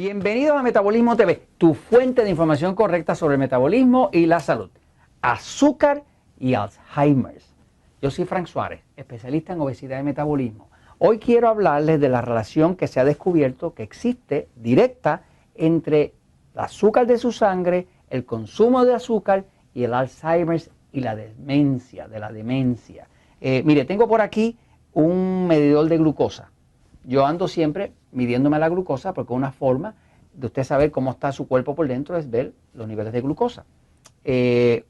Bienvenidos a Metabolismo TV, tu fuente de información correcta sobre el metabolismo y la salud, azúcar y Alzheimer. Yo soy Frank Suárez, especialista en obesidad y metabolismo. Hoy quiero hablarles de la relación que se ha descubierto que existe directa entre el azúcar de su sangre, el consumo de azúcar y el Alzheimer y la demencia, Mire, tengo por aquí un medidor de glucosa. Yo ando siempre midiéndome la glucosa porque una forma de usted saber cómo está su cuerpo por dentro es ver los niveles de glucosa. En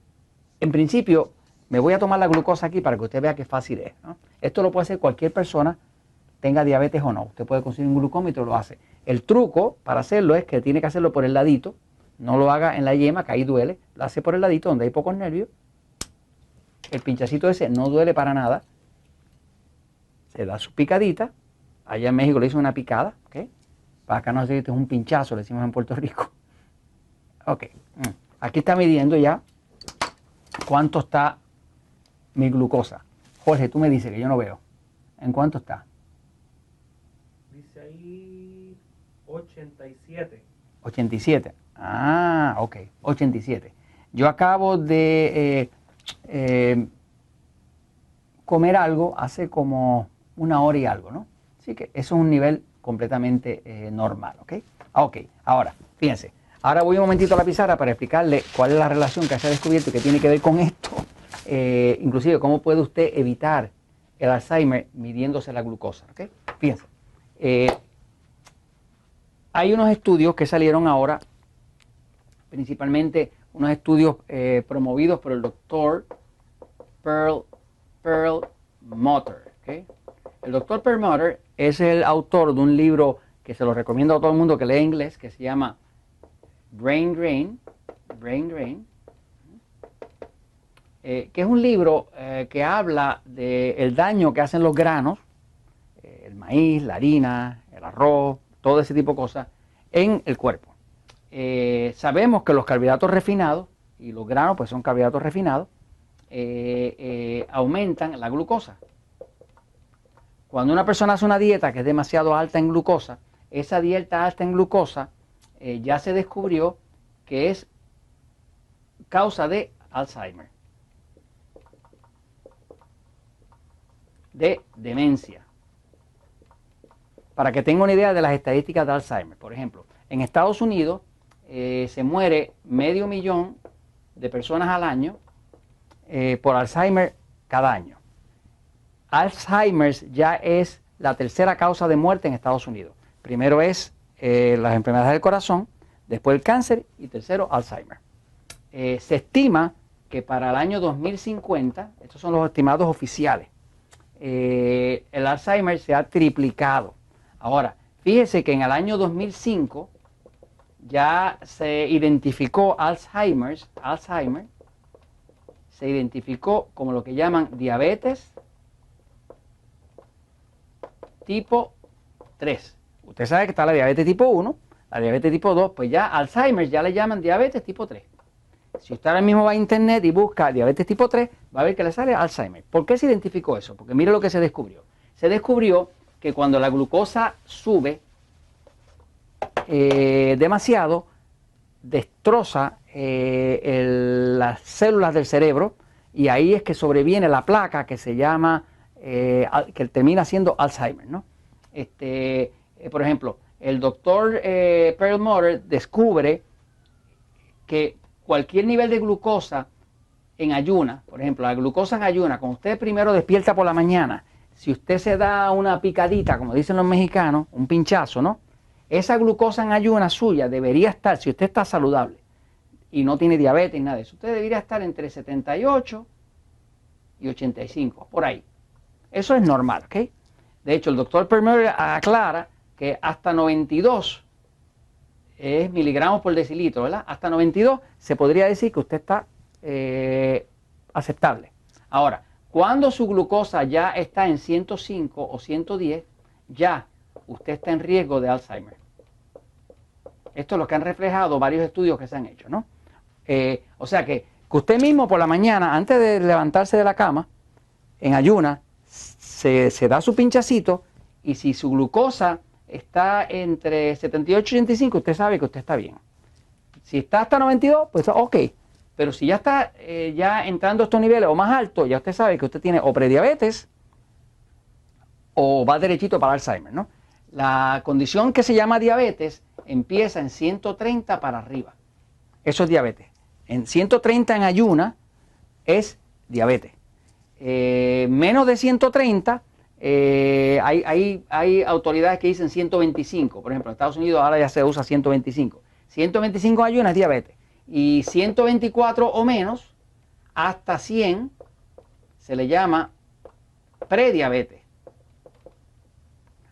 principio, me voy a tomar la glucosa aquí para que usted vea qué fácil es, ¿no? Esto lo puede hacer cualquier persona, tenga diabetes o no. Usted puede conseguir un glucómetro y lo hace. El truco para hacerlo es que tiene que hacerlo por el ladito. No lo haga en la yema, que ahí duele. Lo hace por el ladito, donde hay pocos nervios. El pinchacito ese no duele para nada. Se da su picadita. Allá en México le dicen una picada, ¿ok? Para acá no sé, esto es un pinchazo, le decimos en Puerto Rico. Ok, aquí está midiendo ya cuánto está mi glucosa. Jorge, tú me dices que yo no veo. ¿En cuánto está? Dice ahí 87. 87. Ah, ok, 87. Yo acabo de comer algo hace como una hora y algo, ¿no? Así que eso es un nivel completamente normal, ¿ok? Ok, ahora, fíjense. Ahora voy un momentito a la pizarra para explicarle cuál es la relación que se ha descubierto y que tiene que ver con esto. Inclusive, cómo puede usted evitar el Alzheimer midiéndose la glucosa, ¿ok? Fíjense. Hay unos estudios que salieron ahora, principalmente unos estudios promovidos por el doctor Perlmutter, ¿ok? El doctor Perlmutter es el autor de un libro que se lo recomiendo a todo el mundo que lee inglés, que se llama Brain Drain, que es un libro que habla del daño que hacen los granos, el maíz, la harina, el arroz, todo ese tipo de cosas, en el cuerpo. Sabemos que los carbohidratos refinados, y los granos pues son carbohidratos refinados, aumentan la glucosa. Cuando una persona hace una dieta que es demasiado alta en glucosa, esa dieta alta en glucosa ya se descubrió que es causa de Alzheimer, de demencia. Para que tenga una idea de las estadísticas de Alzheimer, por ejemplo, en Estados Unidos se muere 500.000 de personas al año por Alzheimer cada año. Alzheimer ya es la tercera causa de muerte en Estados Unidos. Primero es las enfermedades del corazón, después el cáncer y tercero Alzheimer. Se estima que para el año 2050, estos son los estimados oficiales, el Alzheimer se ha triplicado. Ahora, fíjese que en el año 2005 ya se identificó Alzheimer, se identificó como lo que llaman diabetes tipo 3. Usted sabe que está la diabetes tipo 1, la diabetes tipo 2, pues ya Alzheimer ya le llaman diabetes tipo 3. Si usted ahora mismo va a internet y busca diabetes tipo 3, va a ver que le sale Alzheimer. ¿Por qué se identificó eso? Porque mire lo que se descubrió. Se descubrió que cuando la glucosa sube demasiado, destroza las células del cerebro y ahí es que sobreviene la placa que se llama, que termina siendo Alzheimer, ¿no? Por ejemplo, el doctor Perlmutter descubre que cualquier nivel de glucosa en ayuna, por ejemplo, la glucosa en ayuna, cuando usted primero despierta por la mañana, si usted se da una picadita, como dicen los mexicanos, un pinchazo, ¿no? Esa glucosa en ayuna suya debería estar, si usted está saludable y no tiene diabetes ni nada de eso, usted debería estar entre 78 y 85, por ahí. Eso es normal, ¿ok? De hecho, el doctor Perlmutter aclara que hasta 92 es miligramos por decilitro, ¿verdad? Hasta 92 se podría decir que usted está aceptable. Ahora, cuando su glucosa ya está en 105 o 110, ya usted está en riesgo de Alzheimer. Esto es lo que han reflejado varios estudios que se han hecho, ¿no? O sea que usted mismo por la mañana, antes de levantarse de la cama, en ayuna, se da su pinchacito y si su glucosa está entre 78 y 85, usted sabe que usted está bien. Si está hasta 92, pues ok. Pero si ya está ya entrando a estos niveles o más altos, ya usted sabe que usted tiene o prediabetes o va derechito para Alzheimer, ¿no? La condición que se llama diabetes empieza en 130 para arriba. Eso es diabetes. En 130 en ayuna es diabetes. Menos de 130, hay autoridades que dicen 125. Por ejemplo, en Estados Unidos ahora ya se usa 125. 125 en ayuna es diabetes. Y 124 o menos, hasta 100, se le llama prediabetes.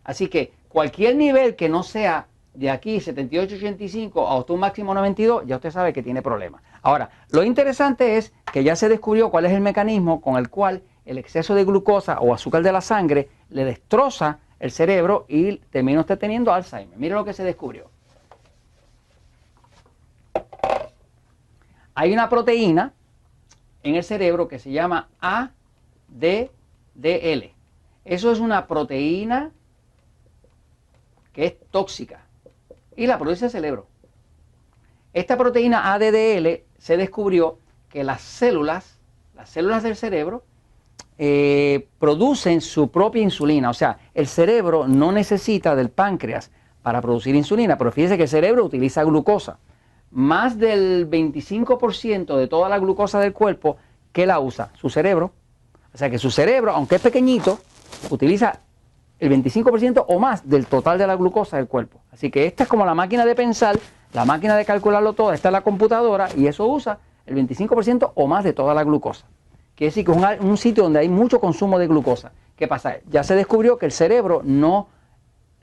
Así que cualquier nivel que no sea de aquí 78, 85 hasta un máximo 92, ya usted sabe que tiene problemas. Ahora, lo interesante es que ya se descubrió cuál es el mecanismo con el cual el exceso de glucosa o azúcar de la sangre le destroza el cerebro y termina usted teniendo Alzheimer. Mire lo que se descubrió. Hay una proteína en el cerebro que se llama ADDL. Eso es una proteína que es tóxica y la produce el cerebro. Esta proteína ADDL se descubrió que las células del cerebro producen su propia insulina. O sea, el cerebro no necesita del páncreas para producir insulina, pero fíjese que el cerebro utiliza glucosa. Más del 25% de toda la glucosa del cuerpo, ¿qué la usa? Su cerebro. O sea que su cerebro, aunque es pequeñito, utiliza el 25% o más del total de la glucosa del cuerpo. Así que esta es como la máquina de pensar, la máquina de calcularlo todo, esta es la computadora y eso usa el 25% o más de toda la glucosa. Quiere decir que es un sitio donde hay mucho consumo de glucosa. ¿Qué pasa? Ya se descubrió que el cerebro no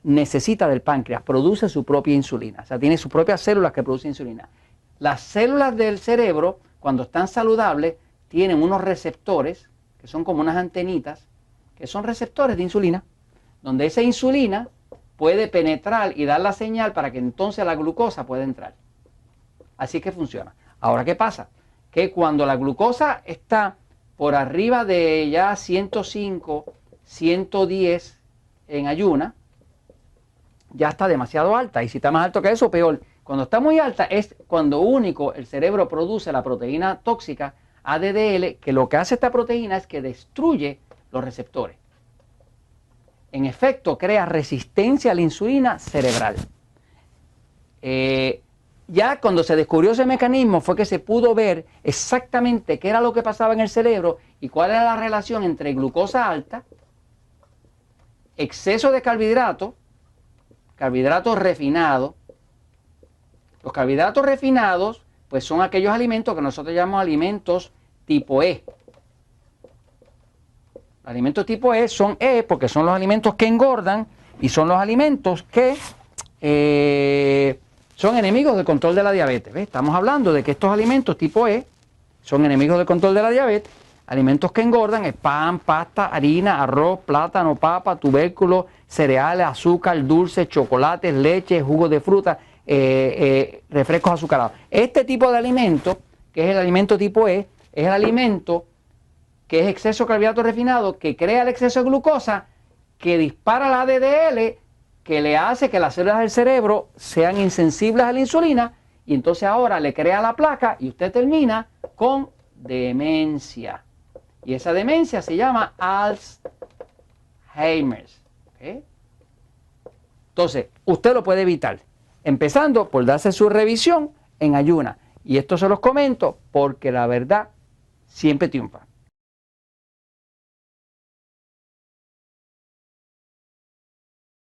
necesita del páncreas, produce su propia insulina. O sea, tiene sus propias células que producen insulina. Las células del cerebro, cuando están saludables, tienen unos receptores, que son como unas antenitas, que son receptores de insulina, donde esa insulina puede penetrar y dar la señal para que entonces la glucosa pueda entrar. Así que funciona. Ahora, ¿qué pasa? Que cuando la glucosa está por arriba de ya 105, 110 en ayuna, ya está demasiado alta. Y si está más alto que eso, peor. Cuando está muy alta es cuando único el cerebro produce la proteína tóxica ADDL, que lo que hace esta proteína es que destruye los receptores. En efecto, crea resistencia a la insulina cerebral. Ya cuando se descubrió ese mecanismo fue que se pudo ver exactamente qué era lo que pasaba en el cerebro y cuál era la relación entre glucosa alta, exceso de carbohidratos refinados. Los carbohidratos refinados pues son aquellos alimentos que nosotros llamamos alimentos tipo E. Los alimentos tipo E son E porque son los alimentos que engordan y son los alimentos que son enemigos del control de la diabetes. ¿Ves? Estamos hablando de que estos alimentos tipo E son enemigos del control de la diabetes. Alimentos que engordan es pan, pasta, harina, arroz, plátano, papa, tubérculos, cereales, azúcar, dulces, chocolates, leche, jugos de fruta, refrescos azucarados. Este tipo de alimento, que es el alimento tipo E, es el alimento que es exceso de carbohidratos refinados, que crea el exceso de glucosa, que dispara la ADDL, que le hace que las células del cerebro sean insensibles a la insulina, y entonces ahora le crea la placa y usted termina con demencia. Y esa demencia se llama Alzheimer's. ¿Okay? Entonces, usted lo puede evitar, empezando por darse su revisión en ayuna. Y esto se los comento porque la verdad siempre triunfa.